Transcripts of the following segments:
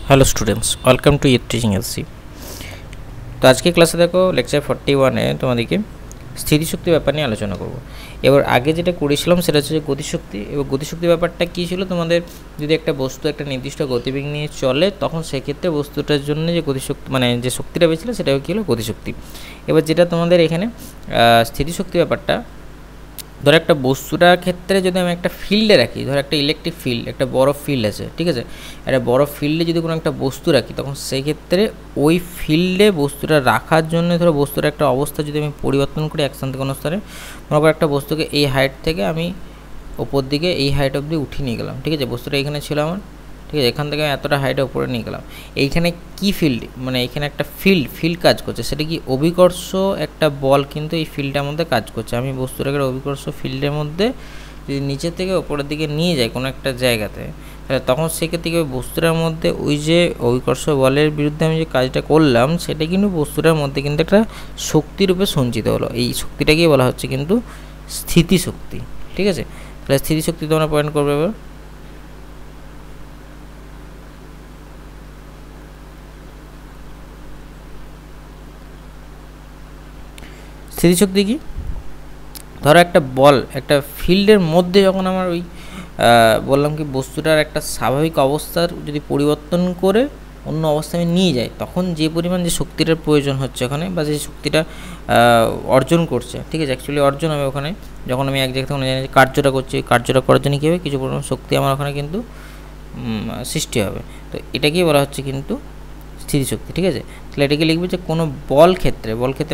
Hello students, welcome to it teaching LC. তো আজকে ক্লাসে দেখো লেকচার 41-এ তোমাদেরকে স্থিতিশক্তি ব্যাপার নিয়ে আলোচনা করব। এবার আগে যেটা করেছিলাম সেটা হচ্ছে যে গতিশক্তি। এবার গতিশক্তি ব্যাপারটা কী ছিল, তোমাদের যদি একটা বস্তু একটা নির্দিষ্ট গতিবেগ নিয়ে চলে তখন সেক্ষেত্রে বস্তুটার জন্য যে গতিশক্তি মানে যে শক্তিটা পেয়েছিল সেটাও কী হলো, গতিশক্তি। এবার যেটা তোমাদের এখানে স্থিতিশক্তি ব্যাপারটা, ধর একটা বস্তুটার ক্ষেত্রে যদি আমি একটা ফিল্ডে রাখি, ধর একটা ইলেকট্রিক ফিল্ড, একটা বড় ফিল্ড আছে, ঠিক আছে, একটা বড় ফিল্ডে যদি কোনো একটা বস্তু রাখি তখন সেই ক্ষেত্রে ওই ফিল্ডে বস্তুটা রাখার জন্য ধরো বস্তুর একটা অবস্থা যদি আমি পরিবর্তন করি এক স্থান থেকে অন্য স্থানে, মনে করো একটা বস্তুকে এই হাইট থেকে আমি ওপর দিকে এই হাইট অবধি উঠিয়ে নিয়ে গেলাম, ঠিক আছে, বস্তুটা এখানে ছিল আমার, ঠিক আছে, এখান থেকে আমি এতটা হাইটে উপরে নিয়ে গেলাম। এইখানে কি ফিল্ড, মানে এখানে একটা ফিল্ড কাজ করছে, সেটা কি অভিকর্ষ একটা বল কিন্তু এই ফিল্ডের মধ্যে কাজ করছে। আমি বস্তুটাকে অভিকর্ষ ফিল্ডের মধ্যে যদি নিচের থেকে ওপরের দিকে নিয়ে যাই কোনো একটা জায়গাতে, তাহলে তখন সেক্ষেত্রে ওই বস্তুটার মধ্যে ওই যে অভিকর্ষ বলের বিরুদ্ধে আমি যে কাজটা করলাম সেটা কিন্তু বস্তুটার মধ্যে কিন্তু একটা শক্তিরূপে সঞ্চিত হলো। এই শক্তিটাকেই বলা হচ্ছে কিন্তু স্থিতিশক্তি, ঠিক আছে। তাহলে স্থিতিশক্তি তোমরা পয়েন্ট করবে এবার। স্থিতিশক্তি কি, ধরো একটা বল একটা ফিল্ডের মধ্যে যখন আমার ওই বললাম কি বস্তুটার একটা স্বাভাবিক অবস্থার যদি পরিবর্তন করে অন্য অবস্থায় আমি নিয়ে যাই তখন যে পরিমাণ যে শক্তিটার প্রয়োজন হচ্ছে ওখানে, বা যে শক্তিটা অর্জন করছে, ঠিক আছে, অ্যাকচুয়ালি অর্জন হবে ওখানে যখন আমি এক জায়গা থেকে অন্য জায়গায় কার্যটা করছি, কার্যটা করার জন্য কী হবে, কিছু পরিমাণ শক্তি আমার ওখানে কিন্তু সৃষ্টি হবে। তো এটাকেই বলা হচ্ছে কিন্তু স্থিতিশক্তি, ঠিক আছে। তাহলে এটাকে লিখবে যে কোনো বল ক্ষেত্রে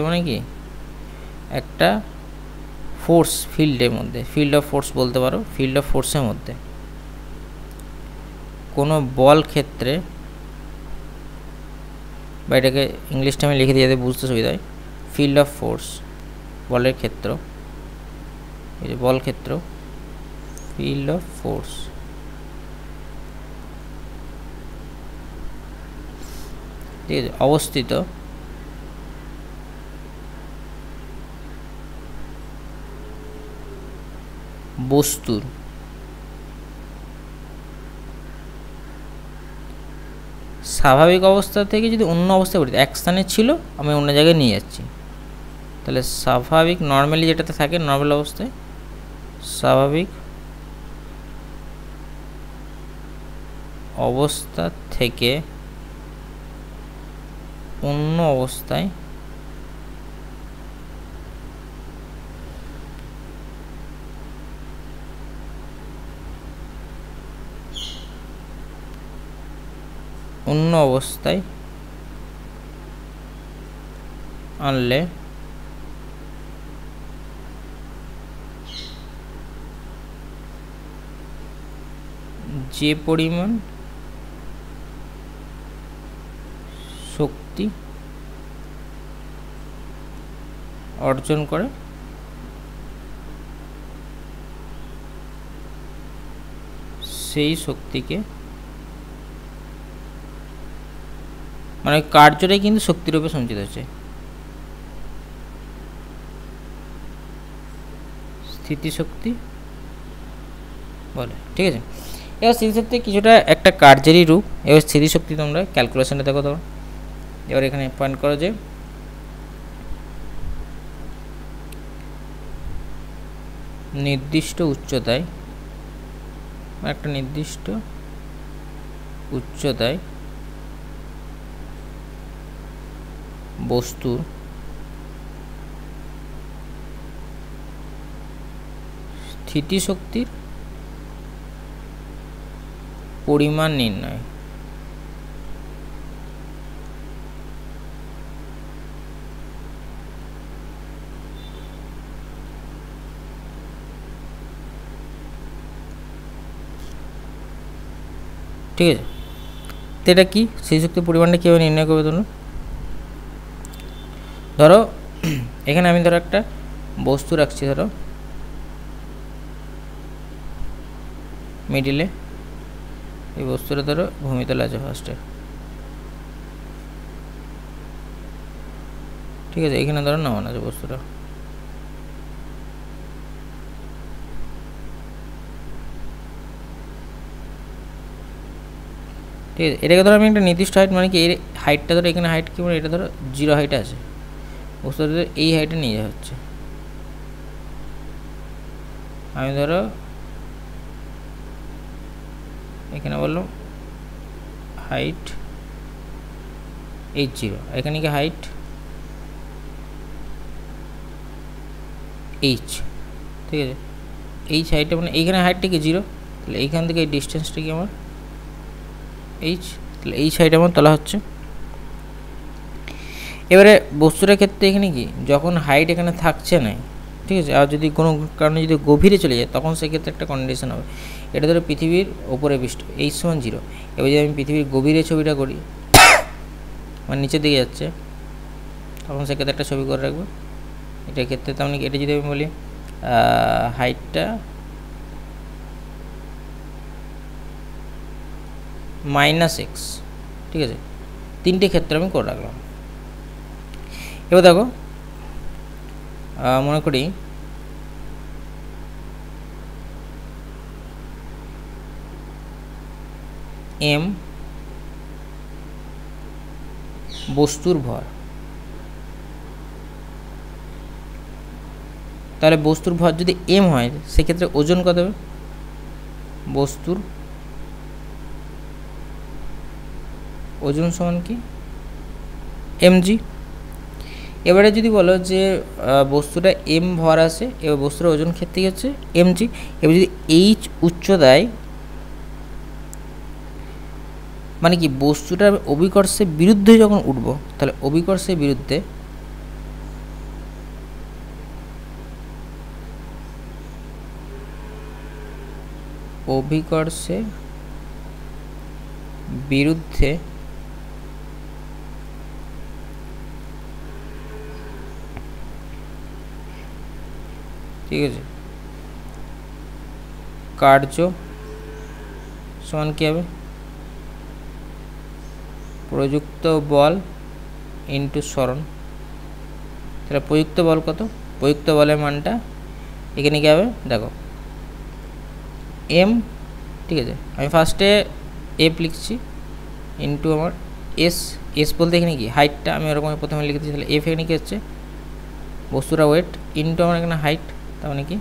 মানে কি একটা ফোর্স ফিল্ডের মধ্যে, ফিল্ড অফ ফোর্স বলতে পারো, ফিল্ড অফ ফোর্সের মধ্যে কোনো বল ক্ষেত্রে, বা এটাকে ইংলিশটা আমি লিখে দিয়ে যাতে বুঝতে সুবিধা হয়, ফিল্ড অফ ফোর্স বলের ক্ষেত্র, এই যে বল ক্ষেত্র, ফিল্ড অফ ফোর্স, ঠিক আছে, অবস্থিত বস্তুর স্বাভাবিক অবস্থা থেকে যদি অন্য অবস্থায় পড়ি, এক স্থানে ছিল আমি অন্য জায়গায় নিয়ে যাচ্ছি, তাহলে স্বাভাবিক নর্মালি যেটাতে থাকে নর্মাল অবস্থায়, স্বাভাবিক অবস্থা থেকে অন্য অবস্থায় আনলে যে পরিমাণ শক্তি অর্জন করে সেই শক্তিকে, মানে কার্যটাই কিন্তু শক্তিরূপে সঞ্চিত হচ্ছে, স্থিতিশক্তি বলে, ঠিক আছে। এবার স্থিতিশক্তি কিছুটা একটা কার্যেরই রূপ। এবার স্থিতিশক্তি তোমরা ক্যালকুলেশনে দেখো তো, এবার এখানে পয়েন্ট করো যে নির্দিষ্ট উচ্চতায়, একটা নির্দিষ্ট উচ্চতায় বস্তুর স্থিতিশক্তির পরিমাণ নির্ণয়, ঠিক আছে। তো এটা কি, সেই শক্তির পরিমাণটা কীভাবে নির্ণয় করবে তোমরা, ধরো এখানে আমি ধরো একটা বস্তু রাখছি, ধরো মিডিলে, এই বস্তুটা ধরো ভূমিতলে আছে ফার্স্টে, ঠিক আছে, এখানে ধরো নামানো আছে বস্তুটা, ঠিক ঠিক আছে। এটাকে ধরো আমি একটা নির্দিষ্ট হাইট, মানে কি এর হাইটটা ধরো এখানে হাইট কি, মানে এটা ধরো 0 হাইটে আছে, বস্তুটা ধরো এই হাইটে নিয়ে যাওয়া হচ্ছে। আমি ধরো এখানে বললাম হাইট h0, এখানে কি হাইট h, ঠিক আছে। h হাইটটা মানে এইখানে হাইটটা কি 0, তাহলে এইখান থেকে এই ডিস্টেন্সটা কি আমার h, তাহলে h হাইট আমার তোলা হচ্ছে। এবারে বস্তুটার ক্ষেত্রে এখানে কি, যখন হাইট এখানে থাকছে না, ঠিক আছে, আর যদি কোনো কারণে যদি গভীরে চলে যায়, তখন সেক্ষেত্রে একটা কন্ডিশন হবে। এটা ধরো পৃথিবীর ওপরে পৃষ্ঠ, h সমান 0। এবার যদি আমি পৃথিবীর গভীরে ছবিটা করি, মানে নিচের দিকে যাচ্ছে, তখন সেক্ষেত্রে একটা ছবি করে রাখবো এটার ক্ষেত্রে। তার মানে এটা যদি আমি বলি হাইটটা -x, ঠিক আছে, তিনটে ক্ষেত্রে আমি করে রাখলাম। এবার দেখো মনে করি m বস্তুর ভর, তাহলে বস্তুর ভর যদি m হয়, সেক্ষেত্রে ওজন কত হবে, বস্তুর ওজন সমান কি mg। এবারে যদি বলো যে বস্তুটা m ভর আছে, এবার বস্তুর ওজন ক্ষেত্রে হচ্ছে mg। এবার যদি h উচ্চতায়, মানে কি বস্তুটার অভিকর্ষের বিরুদ্ধে যখন উঠব, তাহলে অভিকর্ষের বিরুদ্ধে ঠিক আছে, কার্য সমান কি হবে, প্রযুক্ত বল ইন্টু সরণ। তাহলে প্রযুক্ত বল কত, প্রযুক্ত বলের মানটা এখানে কী হবে দেখো m, ঠিক আছে। আমি ফার্স্টে f লিখছি ইন্টু আমার s বলতে এখানে কি হাইটটা আমি ওরকম প্রথমে লিখেছি, তাহলে f এখানে কি হচ্ছে বস্তুটা ওয়েট ইন্টু আমার এখানে হাইট, তার মানে কি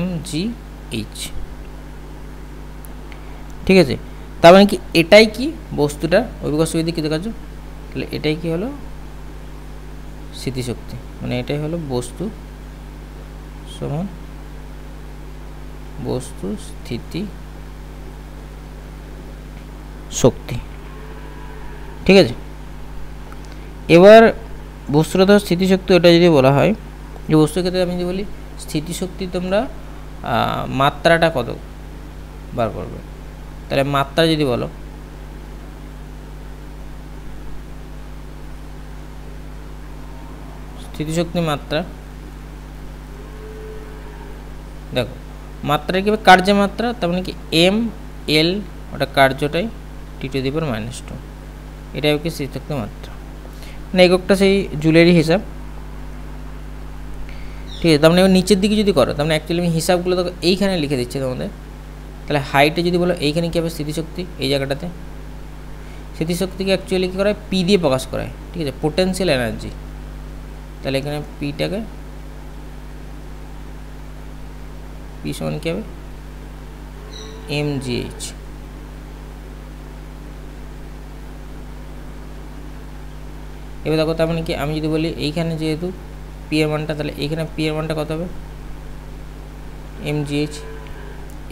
mgh, ঠিক আছে। তার মানে কি এটাই কি বস্তুটা অভিকর্ষ বিধি কি দেখাচ্ছ, তাহলে এটাই কি হলো স্থিতিশক্তি, মানে এটাই হলো বস্তু সমান বস্তু স্থিতি শক্তি, ঠিক আছে। এবার বস্তুটা ধর স্থিতিশক্তি, ওটা যদি বলা হয় যে বস্তুর ক্ষেত্রে আমি যদি বলি স্থিতিশক্তি, তোমরা মাত্রাটা কত বার করবে, তাহলে মাত্রা যদি বলো স্থিতিশক্তি মাত্রা, দেখো মাত্রা কি কার্যের মাত্রা, তার মানে কি m l, ওটা কার্যটাই t⁻², এটাই কি স্থিতিশক্তি মাত্রা, মানে এককটা সেই জুলেরই হিসাব, ঠিক আছে। তার মানে নিচের দিকে যদি করো, তার মানে অ্যাকচুয়ালি আমি হিসাবগুলো তো এইখানে লিখে দিচ্ছি তোমাদের। তাহলে হাইটে যদি বলো এইখানে কী হবে স্থিতিশক্তি, এই জায়গাটাতে স্থিতিশক্তিকে অ্যাকচুয়ালি কী করা হয়, পি দিয়ে প্রকাশ করা হয়, ঠিক আছে, পোটেনশিয়াল এনার্জি। তাহলে এখানে পিটাকে পি সমান কী হবে mgh, এবার দেখো তার মানে কি আমি যদি বলি এইখানে যেহেতু পি এর মানটা, তাহলে এইখানে পি এর মানটা কত হবে mgh,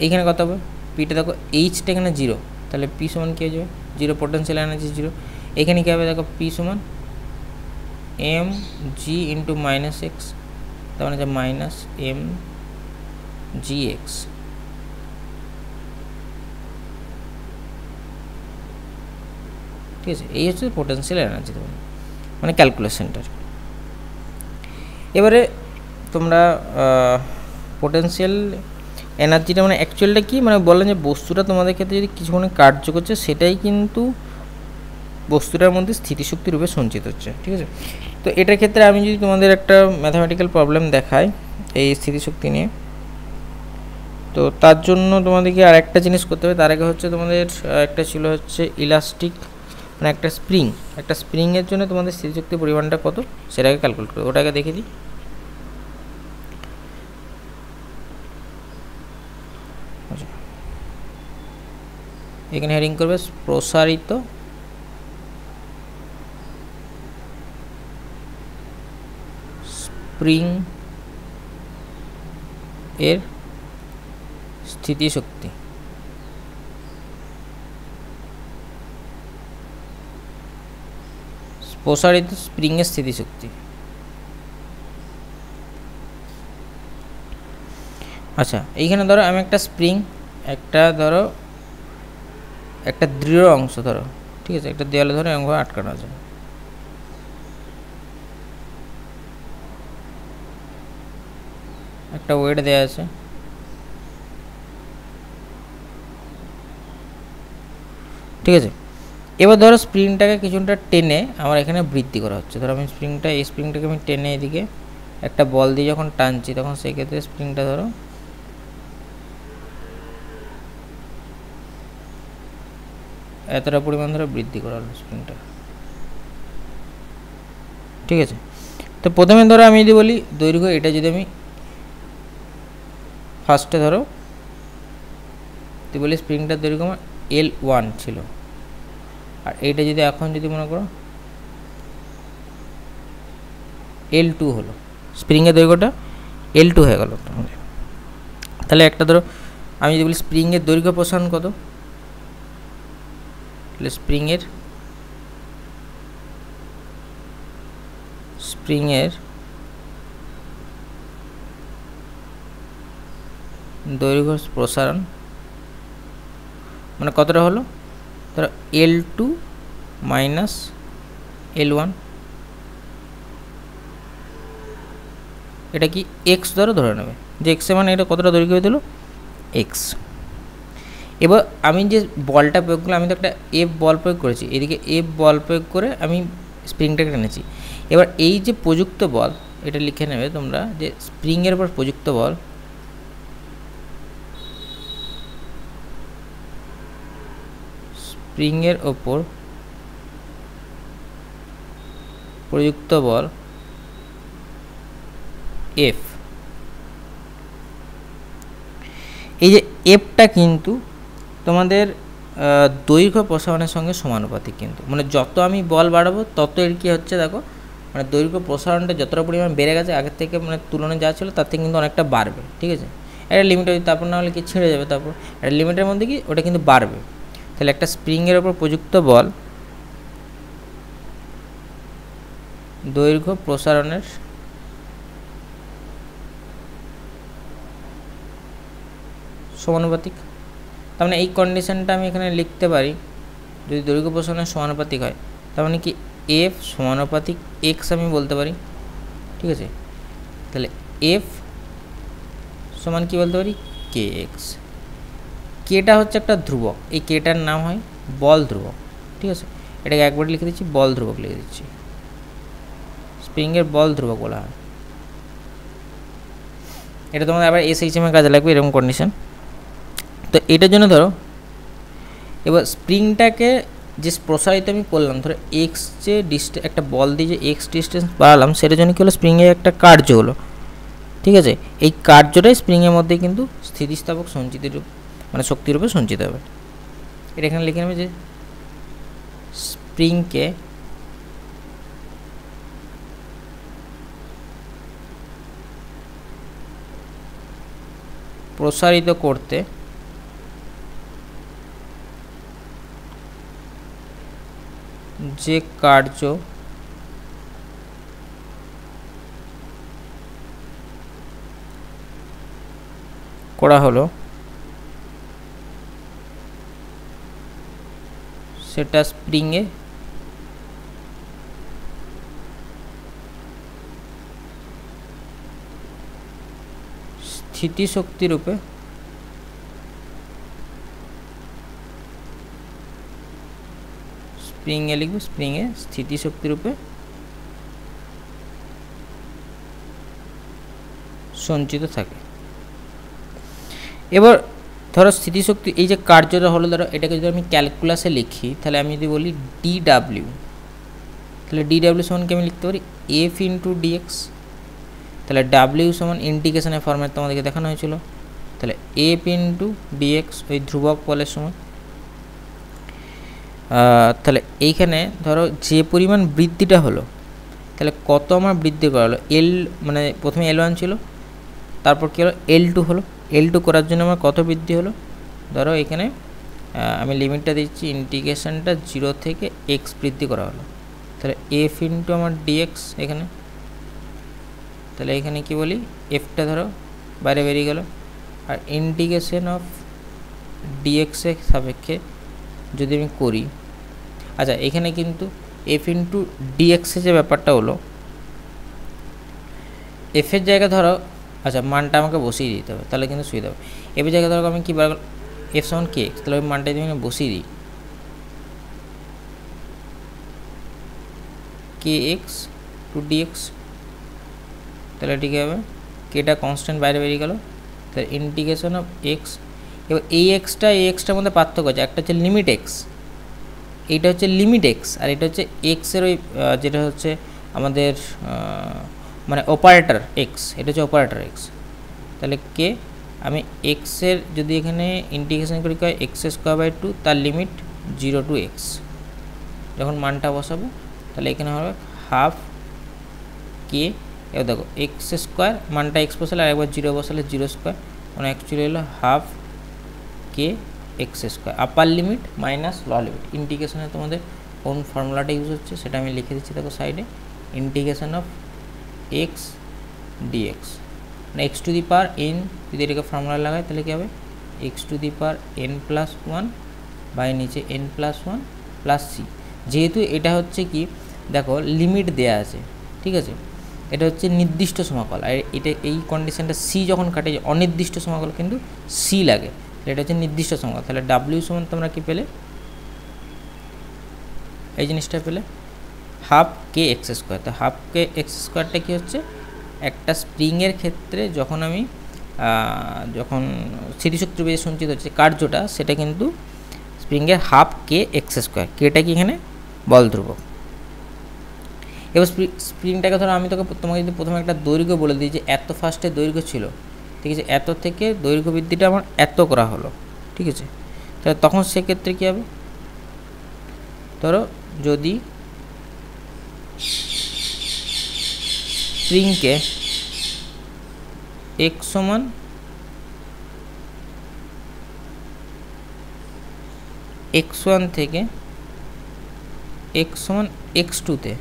এইখানে কত হবে পিটা, দেখো এইচটা এখানে 0, তাহলে পি সমান কী হয়ে যাবে 0, পোটেনশিয়াল এনার্জি 0। এখানে কী হবে দেখো পি সমান mg ইন্টু -x, তার মানে -mgx, ঠিক আছে। এই হচ্ছে পোটেনশিয়াল এনার্জি, মানে ক্যালকুলেশনটার। এবারে তোমরা পোটেনশিয়াল এনার্জিটা মানে অ্যাকচুয়ালটা কি, মানে বললেন যে বস্তুটা তোমাদের ক্ষেত্রে যদি কিছুক্ষণ কার্য করছে, সেটাই কিন্তু বস্তুটার মধ্যে স্থিতিশক্তি রূপে সঞ্চিত হচ্ছে, ঠিক আছে। তো এটার ক্ষেত্রে আমি যদি তোমাদের একটা ম্যাথামেটিক্যাল প্রবলেম দেখাই এই স্থিতিশক্তি নিয়ে, তো তার জন্য তোমাদেরকে আর একটা জিনিস করতে হবে। তার আগে হচ্ছে তোমাদের একটা ছিল হচ্ছে ইলাস্টিক, মানে একটা স্প্রিংয়ের জন্য তোমাদের স্থিতিশক্তির পরিমাণটা কত সেটাকে ক্যালকুলেট করবে। ওটাকে দেখে দিই। এখানে হেডিং করবে প্রসারিত স্প্রিং এর স্থিতিশক্তি। প্রসারিত স্প্রিং এর স্থিতিশক্তি। আচ্ছা, এইখানে ধরো আমি একটা স্প্রিং, ধরো একটা দৃঢ় অংশ ধরো, ঠিক আছে, একটা দেয়ালে ধরো এরকম আটকানো আছে। একটা ওয়েট দেওয়া আছে, ঠিক আছে। এবার ধরো স্প্রিংটাকে কিছুটা টেনে আমার এখানে বৃদ্ধি করা হচ্ছে। ধরো আমি এই স্প্রিংটাকে আমি টেনে এদিকে একটা বল দিয়ে যখন টানছি, তখন সেই ক্ষেত্রে স্প্রিংটা ধরো এতটা পরিমাণ ধরো বৃদ্ধি করা হলো স্প্রিংটা, ঠিক আছে। তো প্রথমে ধরো আমি যদি বলি দৈর্ঘ্য, এটা যদি আমি ফার্স্টে ধরো তুই বলি স্প্রিংটার দৈর্ঘ্য আমার L1 ছিল, আর এইটা যদি এখন যদি মনে করো L2 হলো, স্প্রিংয়ের দৈর্ঘ্যটা L2 হয়ে গেল। তাহলে একটা ধরো আমি যদি বলি স্প্রিংয়ের দৈর্ঘ্য প্রসারণ কত, তাহলে স্প্রিংয়ের দৈর্ঘ্য প্রসারণ মানে কতটা হলো, ধরো L2 মাইনাস L1, এটা কি এক্স ধরে নেবে যে এক্স মানে এটা কতটা দৈর্ঘ্য হয়ে দিল এক্স। এবার আমি যে বলটা প্রয়োগ করলাম, আমি তো একটা এফ বল প্রয়োগ করেছি, এদিকে এফ বল প্রয়োগ করে আমি স্প্রিংটাকে টেনেছি। এবার এই যে প্রযুক্ত বল, এটা লিখে নেবে তোমরা যে স্প্রিংয়ের উপর প্রযুক্ত বল স্প্রিংয়ের ওপর প্রযুক্ত বল এফ। এই যে এফটা কিন্তু তোমাদের দৈর্ঘ্য প্রসারণের সঙ্গে সমানুপাতিক, কিন্তু মানে যত আমি বল বাড়াবো তত এর কী হচ্ছে দেখো, মানে দৈর্ঘ্য প্রসারণটা যতটা পরিমাণ বেড়ে গেছে আগের থেকে, মানে তুলনায় যা ছিল তার থেকে কিন্তু অনেকটা বাড়বে, ঠিক আছে। একটা লিমিট, তারপর না হলে কি ছেড়ে যাবে, তারপর একটা লিমিটের মধ্যে কি ওটা কিন্তু বাড়বে। তাহলে একটা স্প্রিংয়ের ওপর প্রযুক্ত বল দৈর্ঘ্য প্রসারণের সমানুপাতিক। তার মানে এই কন্ডিশনটা আমি এখানে লিখতে পারি, যদি দৈর্ঘ্য প্রসারণের সমানুপাতিক হয় তার মানে কি এফ সমানুপাতিক এক্স আমি বলতে পারি, ঠিক আছে। তাহলে এফ সমান কি বলতে পারি কে এক্স। কেটা হচ্ছে একটা ধ্রুবক, এই কেটার নাম হয় বল ধ্রুবক, ঠিক আছে। এটাকে একবার লিখে দিচ্ছি বল ধ্রুবক লিখে দিচ্ছি, স্প্রিংয়ের বল ধ্রুবক বলা হয়। এটা তোমাদের আবার এসএইচএম এর কাজে লাগবে এরকম কন্ডিশন। তো এটার জন্য ধরো এবার স্প্রিংটাকে যে প্রসারিত আমি করলাম, ধরো এক্স যে একটা বল দিয়ে যে এক্স ডিস্টেন্স বাড়ালাম, সেটার জন্য কী হলো, স্প্রিংয়ের একটা কার্য হলো, ঠিক আছে। এই কার্যটাই স্প্রিংয়ের মধ্যে কিন্তু স্থিতিস্থাপক সঞ্চিত রূপ, মানে শক্তিরূপে সঞ্চিত হবে। এটা এখানে লিখে নেবে যে স্প্রিংকে প্রসারিত করতে যে কার্য করা হলো সেটা স্প্রিংয়ে স্থিতিশক্তি রূপে স্প্রিংয়ে লিখব, স্প্রিংয়ে স্থিতিশক্তি রূপে সঞ্চিত থাকে। এবার ধরো স্থিতিশক্তি এই যে কার্যটা হলো, ধরো এটাকে যদি আমি ক্যালকুলাসে লিখি, তাহলে আমি যদি বলি ডিডাব্লিউ, তাহলে ডিডাব্লিউ সমানকে আমি লিখতে পারি এফ ইন্টু ডিএক্স। তাহলে ডাব্লিউ সমান ইন্টিগ্রেশনের ফর্মেট তোমাদেরকে দেখানো হয়েছিল, তাহলে এফ ইন্টু ডিএক্স ওই ধ্রুবক বলের সময়। তাহলে এইখানে ধরো যে পরিমাণ বৃদ্ধিটা হলো, তাহলে কত আমার বৃদ্ধি করা হলো, এল মানে প্রথমে L1 ছিল, তারপর কী হলো L2 হলো, L2 করার জন্য আমার কত বৃদ্ধি হলো, ধরো এখানে আমি লিমিটটা দিচ্ছি, ইন্টিগ্রেশনটা 0 থেকে x বৃদ্ধি করা হলো, তাহলে এফ ইন্টু আমার ডিএক্স এখানে। তাহলে এখানে কি বলি, এফটা ধরো বাইরে বেরিয়ে গেল, আর ইন্টিগ্রেশন অফ ডিএক্সের সাপেক্ষে যদি আমি করি, আচ্ছা এখানে কিন্তু এফ ইন্টু ডিএক্সের যে ব্যাপারটা হলো, এফের জায়গায় ধরো, আচ্ছা মানটা আমাকে বসিয়ে দিতে হবে, তাহলে কিন্তু সুবিধা হবে। এফের জায়গায় ধরো আমি কী বার এফ সমান কে এক্স, তাহলে ওই মানটা যদি আমি বসিয়ে দিই কে এক্স টু ডিএক্স, তাহলে ঠিক হবে, কেটা কনস্ট্যান্ট বাইরে বেরিয়ে গেল, তাহলে ইন্টিগ্রেশন অফ এক্স। এবার এই এক্সটার মধ্যে পার্থক্য আছে, একটা হচ্ছে লিমিট এক্স, এইটা হচ্ছে লিমিট এক্স, আর এটা হচ্ছে এক্সের ওই যেটা হচ্ছে আমাদের মানে অপারেটর এক্স, এটা হচ্ছে অপারেটর এক্স। তাহলে কে আমি এক্সের যদি এখানে ইন্টিগ্রেশন করি কয় এক্স স্কোয়ার বাই 2, তার লিমিট 0 টু এক্স, যখন মানটা বসাবো তাহলে এখানে হবে হাফ কে, এবার দেখো এক্স স্কোয়ার মানটা এক্স বসালে আর একবার 0 বসালে 0 স্কোয়ার, মানে অ্যাকচুয়ালি হলো হাফ কে X square, upper limit minus lower limit. ইন্টিগ্রেশনে তোমাদের কোন ফর্মুলাটা ইউজ হচ্ছে সেটা আমি লিখে দিচ্ছি, দেখো সাইডে, ইন্টিগ্রেশন অফ এক্স ডিএক্স, মানে x to the power n, যদি এটাকে ফর্মুলা লাগায় তাহলে কী হবে, x to the power n+1 by নিচে n+1 প্লাস সি। যেহেতু এটা হচ্ছে কি দেখো লিমিট দেয়া আছে, ঠিক আছে, এটা হচ্ছে নির্দিষ্ট সমাকল, আর এটা এই কন্ডিশনটা সি যখন কাটে অনির্দিষ্ট সমাকল কিন্তু সি লাগে, এটা হচ্ছে নির্দিষ্ট সমাকল। তাহলে ডাব্লিউ সমান তোমরা কি পেলে, এই জিনিসটা পেলে হাফ কে এক্স স্কোয়ার। তো হাফ কে এক্স স্কোয়ারটা কী হচ্ছে, একটা স্প্রিংয়ের ক্ষেত্রে যখন আমি যখন স্থিতিশক্তির বেশি সঞ্চিত হচ্ছে কার্যটা, সেটা কিন্তু স্প্রিংয়ের হাফ কে এক্স স্কোয়ার, কেটা কি এখানে বল ধ্রুবক। এবার স্প্রিংটাকে ধরো আমি তোমাকে যদি প্রথমে একটা দৈর্ঘ্য বলে দিই যে এত ফার্স্টে দৈর্ঘ্য ছিল, ঠিক আছে, এত থেকে দৈর্ঘ্য বৃদ্ধিটা আমার এত করা হলো, ঠিক আছে, তাহলে তখন সেক্ষেত্রে কী হবে, ধরো যদি স্প্রিংকে এক্স সমান x1 থেকে x সমান x2তে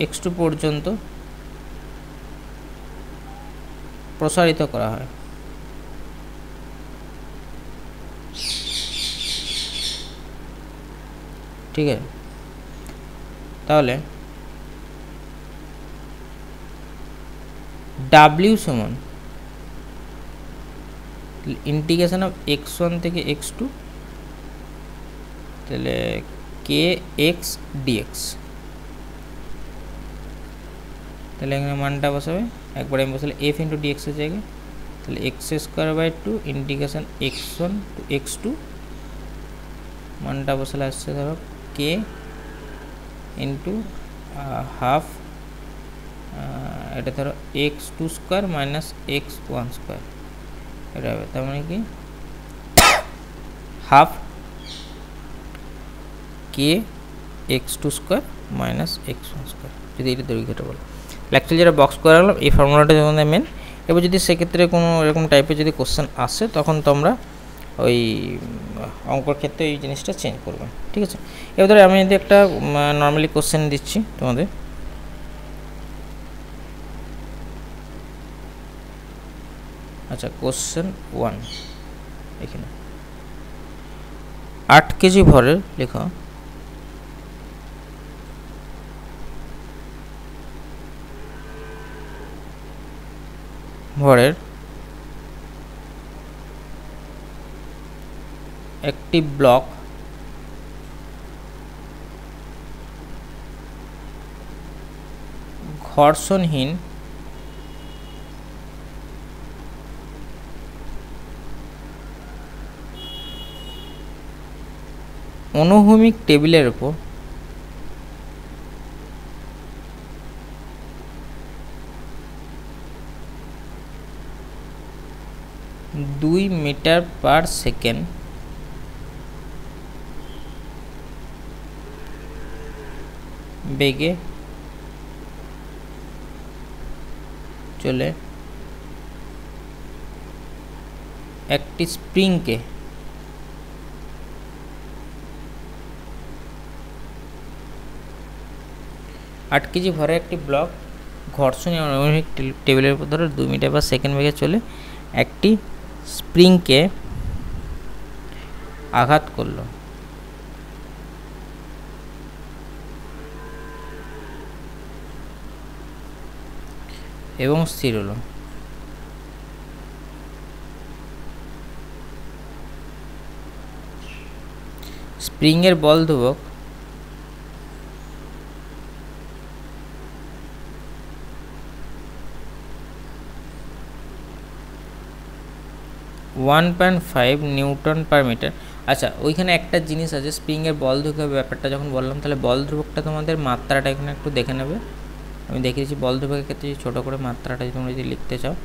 x2 পর্যন্ত প্রসারিত করা হয়, ঠিক আছে, তাহলে W সমান ইন্টিগ্রেশন অফ x1 থেকে x2, তাহলে কে এক্স ডিএক্স, তাহলে এখানে মানটা বসাবে, একবার আমি বসালে এফ ইন্টু ডিএক্সের জায়গায়, তাহলে x square by 2 integration x1 to x2, মানটা বসালে আসছে ধরো কে ইন্টু হাফ, এটা ধরো x2 square minus x1 square, এটা হবে, তার মানে কি হাফ কে x2 square minus x1 square, যদি এটা দৈর্ঘ্যটা বলো। অ্যাকচুয়ালি যেটা বক্স করে রাখলাম এই ফর্মুলাটা যখন মেন। এবার যদি সেক্ষেত্রে কোনো এরকম টাইপের যদি কোশ্চেন আসে তখন তোমরা ওই অঙ্কর ক্ষেত্রে এই জিনিসটা চেঞ্জ করবে, ঠিক আছে। এবার ধরো আমি যদি একটা নর্মালি কোশ্চেন দিচ্ছি তোমাদের, আচ্ছা কোশ্চেন 1, এখানে 8 কেজি ভরের লেখা ভরের একটি ব্লক ঘর্ষণহীন অনুভূমিক টেবিলের উপর দুই মিটার পার সেকেন্ড বেগে চলে একটি স্প্রিংকে 8 কেজি ভরের একটি ব্লক ঘর্ষণে অনুভূমিক টেবিলের উপর ধরে 2 মিটার পার সেকেন্ড বেগে চলে একটি স্প্রিংকে আঘাত করলো। এবং স্থির হলো। স্প্রিংয়ের বল ধ্রুবক 1.5 নিউটন পার মিটার। আচ্ছা, ওইখানে একটা জিনিস আছে, স্প্রিংয়ের বল ধ্রুবকের ব্যাপারটা যখন বললাম, তাহলে বল ধ্রুবকটা তোমাদের মাত্রাটা এখানে একটু দেখে নেবে। আমি দেখিয়ে দিচ্ছি বল ধ্রুবকের ক্ষেত্রে ছোটো করে মাত্রাটা তোমরা যদি লিখতে চাও,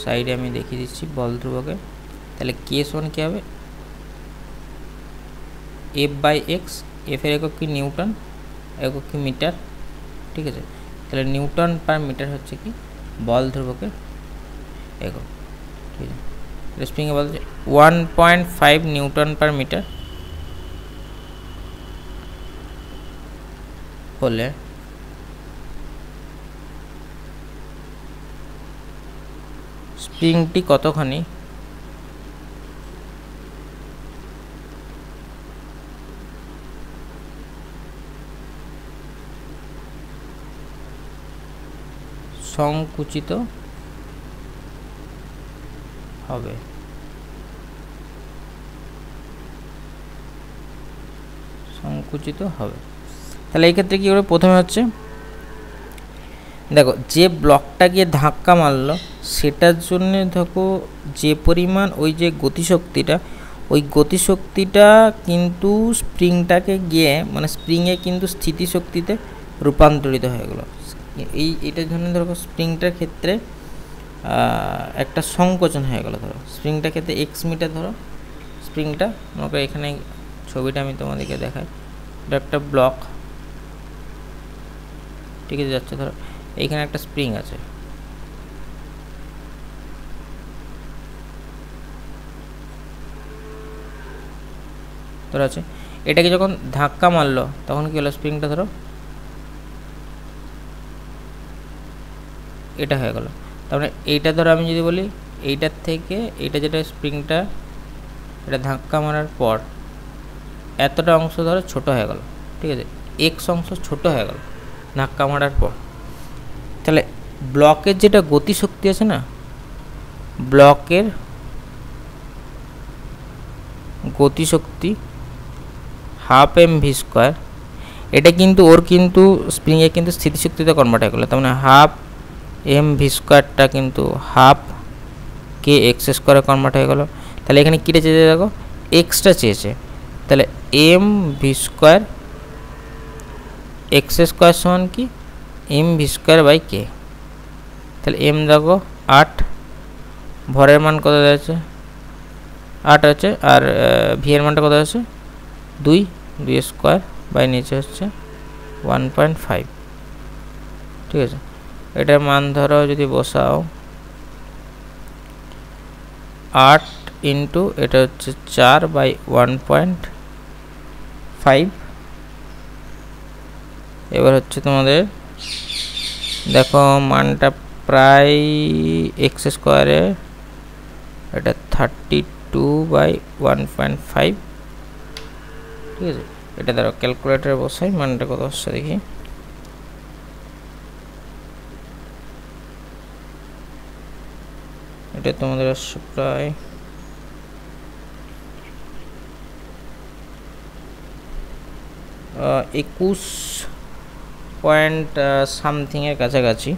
সাইডে আমি দেখিয়ে দিচ্ছি বল ধ্রুবকে। তাহলে কেস ওয়ান কী হবে, এফ বাই এক্স, এফের একক কি নিউটন, একক কি মিটার, ঠিক আছে। তাহলে নিউটন পার মিটার হচ্ছে কি বল ধ্রুবকের একক, ঠিক আছে। স্প্রিংয়ে বলছে 1.5 নিউটন পার মিটার হলে স্প্রিংটি কতখানি সংকুচিত হবে। সংকুচিত হবে। তাহলে এই ক্ষেত্রে কী করে, প্রথমে হচ্ছে দেখো যে ব্লকটা গিয়ে ধাক্কা মারলো সেটার জন্য দেখো যে পরিমাণ ওই যে গতিশক্তিটা, ওই গতিশক্তিটা কিন্তু স্প্রিংটাকে গিয়ে মানে স্প্রিংয়ে কিন্তু স্থিতিশক্তিতে রূপান্তরিত হয়ে গেলো। এইটার জন্য ধরো স্প্রিংটার ক্ষেত্রে একটা সংকোচন হয়ে গেলো। ধরো স্প্রিংটার ক্ষেত্রে এক্স মিটার, ধরো স্প্রিংটা মনে করো, এখানে ছবিটা আমি তোমাদেরকে দেখাই, এটা একটা ব্লক, ঠিক আছে, যাচ্ছে ধরো এইখানে একটা স্প্রিং আছে, ধরো আছে, এটাকে যখন ধাক্কা মারলো তখন কি হলো, স্প্রিংটা ধরো এটা হয়ে গেল। তারপরে এইটা ধরো আমি যদি বলি এইটার থেকে এইটা যেটা স্প্রিংটা এটা ধাক্কা মারার পর এতটা অংশ ধরো ছোট হয়ে গেল, ঠিক আছে, এক্স অংশ ছোট হয়ে গেল ধাক্কা মারার পর। তাহলে ব্লকের যেটা গতিশক্তি আছে না, ব্লকের গতিশক্তি হাফ এম ভি স্কোয়ার, এটা কিন্তু ওর কিন্তু স্প্রিংয়ে কিন্তু স্থিতিশক্তিতে কনভার্ট হয়ে গেলো। তার মানে হাফ এম ভি স্কোয়ারটা কিন্তু হাফ কে এক্স স্কোয়ারে কনভার্ট হয়ে গেলো। তাহলে এখানে কীটা চেয়েছে দেখো, এক্সটা চেয়েছে, তাহলে m v square x square সমান কি m v square by k. তাহলে এম দেখো 8, ভরের মান কত আছে 8 আছে, আর ভি এর মানটা কত আছে 2 স্কোয়ার বাই নিচে হচ্ছে 1.5, ঠিক আছে। এটার মান ধরো যদি বসাও 8 ইন্টু এটা হচ্ছে 4 বাই 1.5। এবার হচ্ছে তোমাদের দেখো মানটা প্রায় এক্স স্কোয়ারে এটা 32 বাই 1.5, ঠিক আছে। এটা ধরো ক্যালকুলেটারে বসাই, মানটা কত আসছে দেখি, এটা তোমাদের আসছে প্রায় 21 পয়েন্ট সামথিং এর কাছাকাছি,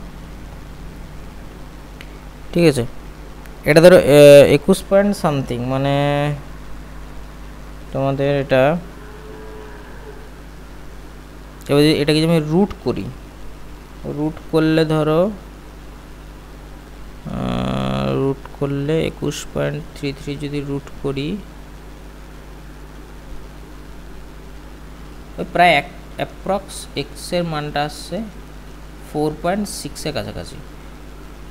ঠিক আছে। এটা ধরো 21 পয়েন্ট সামথিং, মানে তোমাদের এটা এবার এটাকে যদি আমি রুট করি, রুট করলে ধরো রুট করলে 21.33 যদি রুট করি প্রায় অ্যাপ্রক্স এক্সের মানটা আসছে 4.6 কাছাকাছি,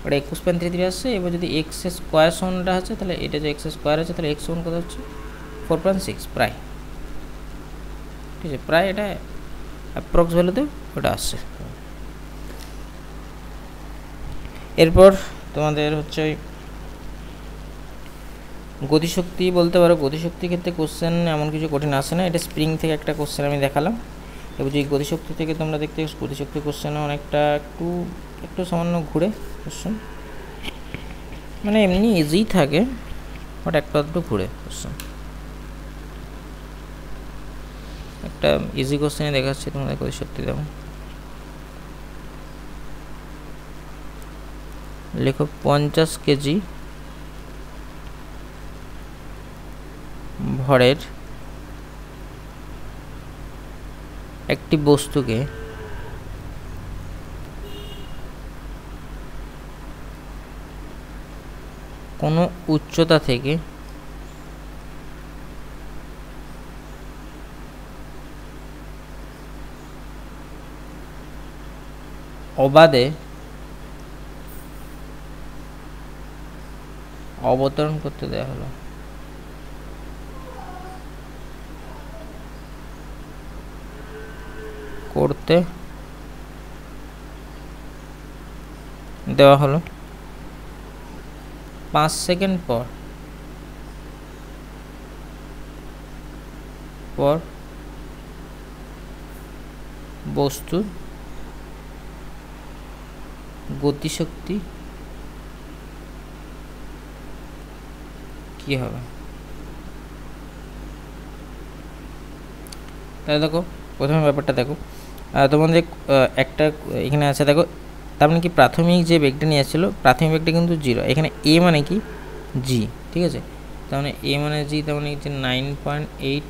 ওটা 21.33 আসছে। এবার যদি এক্স স্কোয়ার সমানটা আছে তাহলে এটা যে এক্স স্কোয়ার আছে তাহলে এক্স সমান কত হচ্ছে 4.6 প্রায়, ঠিক আছে, প্রায় এটা অ্যাপ্রক্স ভ্যালুতে ওটা আসছে। এরপর তোমাদের হচ্ছে গতিশক্তি বলতে পারো। গতিশক্তির ক্ষেত্রে কোশ্চেন এমন কিছু কঠিন আসে না, এটা স্প্রিং থেকে একটা কোশ্চেন আমি দেখালাম। এবার যে গতিশক্তি থেকে তোমরা দেখতে গতিশক্তি কোশ্চেনে অনেকটা একটু সামান্য ঘুরে কোশ্চেন, মানে এমনি ইজিই থাকে বাট একটু ঘুরে কোশ্চেন। একটা ইজি কোশ্চেনে দেখাচ্ছি তোমাদের গতিশক্তি। দেখো লেখো 50 কেজি ভরের একটি বস্তুকে কোনো উচ্চতা থেকে অবাধে অবতরণ করতে দেওয়া হলো। করতে দেওয়া হলো 5 সেকেন্ড পর বস্তুর গতিশক্তি কি হবে। তাহলে দেখো প্রথমে ব্যাপারটা দেখো, তোমাদের একটা এখানে আছে দেখো, তার মানে কি প্রাথমিক যে বেগটা নিয়ে আসছিলো প্রাথমিক বেগটা কিন্তু 0, এখানে এ মানে কি জি, ঠিক আছে, তার মানে এ মানে জি, তার মানে হচ্ছে 9.8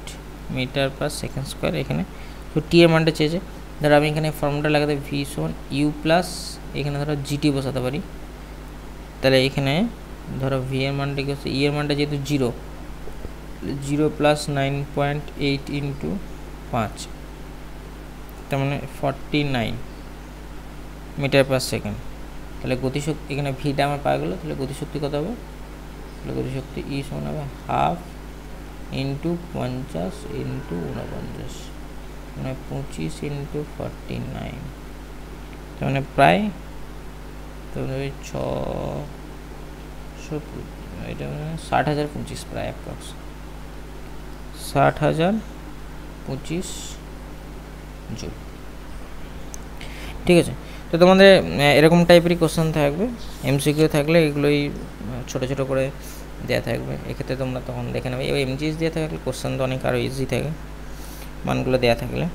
মিটার পার সেকেন্ড স্কোয়ার। এখানে তো টি এর মানটা চেয়েছে, ধরো আমি এখানে ফর্মুলাটা লাগাতে ভি সমান ইউ প্লাস এখানে ধরো জিটি বসাতে পারি। তাহলে এখানে ধরো ভি এর মানটা কি হচ্ছে, ই এর মানটা যেহেতু 0 প্লাস 9.8 ইন্টু 5, তার মানে 49 মিটার পার সেকেন্ড। তাহলে গতিশক্তি এখানে ভিটা আমার পাওয়া গেলো, তাহলে গতিশক্তি কত হবে, তাহলে গতিশক্তি ই সমান হবে 1/2 ইন্টু 50 ইন্টু 49, মানে 25 ইন্টু 49, তার মানে প্রায় তোমাদের 600, এটা মানে 60,025 প্রায় অ্যাপ্রক্স 60,025 জুল, ঠিক আছে। তো তোমাদের এরকম টাইপেরই কোশ্চেন থাকবে, এমসিকিউ থাকলে এগুলোই ছোটো ছোটো করে দেওয়া থাকবে, এক্ষেত্রে তোমরা তখন দেখে নেবে। এবার এমজিএস দেওয়া থাকলে কোশ্চেন তো অনেক আরও ইজি থাকে মানগুলো দেওয়া থাকলে।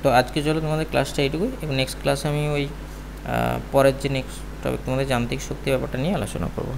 তো আজকে চলো তোমাদের ক্লাসটা এইটুকুই, এবং নেক্সট ক্লাসে আমি ওই পরের যে নেক্সট টপিক তোমাদের যান্ত্রিক শক্তি ব্যাপারটা নিয়ে আলোচনা করবো।